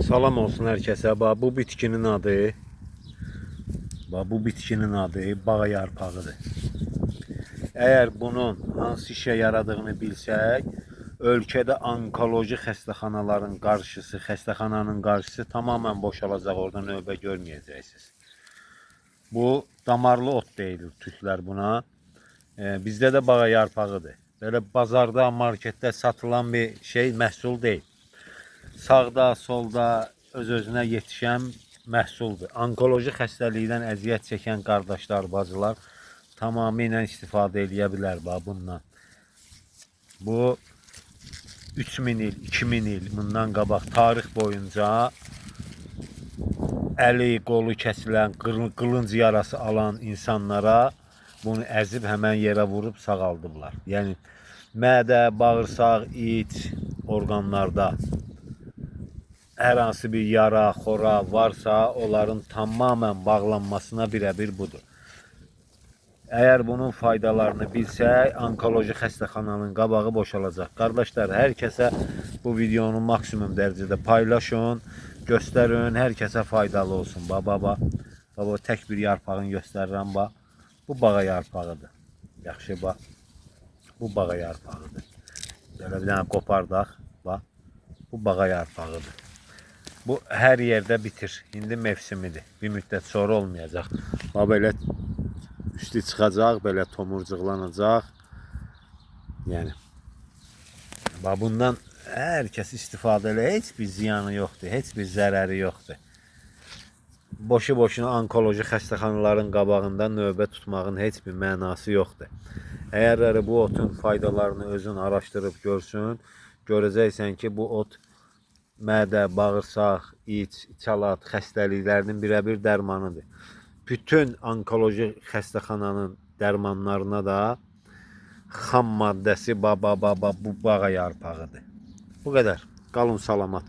Salam olsun hər kəsə. Bu bitkinin adı, bağa yarpağıdır. Əgər bunun hansı işə yaradığını bilsək, ölkədə onkoloji xəstəxanaların xəstəxananın qarşısı tamamən boşalacaq, orada növbə görməyəcəksiniz. Bu damarlı ot deyilir türklər buna. Bizdə də bağa yarpağıdır. Belə bazarda, marketdə satılan bir məhsul deyil. Sağda, solda öz-özünə yetişən məhsuldur. Onkoloji xəstəlikdən əziyyət çəkən qardaşlar, bacılar tamamilə istifadə edə bilər bundan. Bu 3000 il, 2000 il bundan qabaq tarix boyunca əli, qolu kəsilən, qılınc yarası alan insanlara bunu əzib həmən yerə vurub sağaldıblar. Yəni mədə, bağırsaq, iç orqanlarda hər hansı bir yara, xora varsa, onların tamamən bağlanmasına birəbir budur. Əgər bunun faydalarını bilsək, onkoloji xəstəxananın qabağı boşalacaq. Qardaşlar, hər kəsə bu videonu maksimum dərəcədə paylaşın, göstərin, hər kəsə faydalı olsun. Baba, tək bir yarpağını göstərirəm, bu bağa yarpağıdır. Yaxşı, bu bağa yarpağıdır. Belə bir dənə qopardaq, bu bağa yarpağıdır. Bu hər yerdə bitir. İndi mevsimidir. Bir müddət sonra olmayacaq. Belə üstü çıxacaq, belə tomurcuqlanacaq. Yəni, bundan hər kəs istifadə elə, heç bir ziyanı yoxdur, heç bir zərəri yoxdur. Boşu-boşuna onkoloji xəstəxanaların qabağında növbə tutmağın heç bir mənası yoxdur. Əgər bu otun faydalarını özün araşdırıb görsün, görəcəksən ki, bu ot mədə, bağırsaq, iç, içalat xəstəliklərinin birəbir dərmanıdır. Bütün onkoloji xəstəxananın dərmanlarına da xam maddəsi bu bağa yarpağıdır. Bu qədər. Qalın salamat.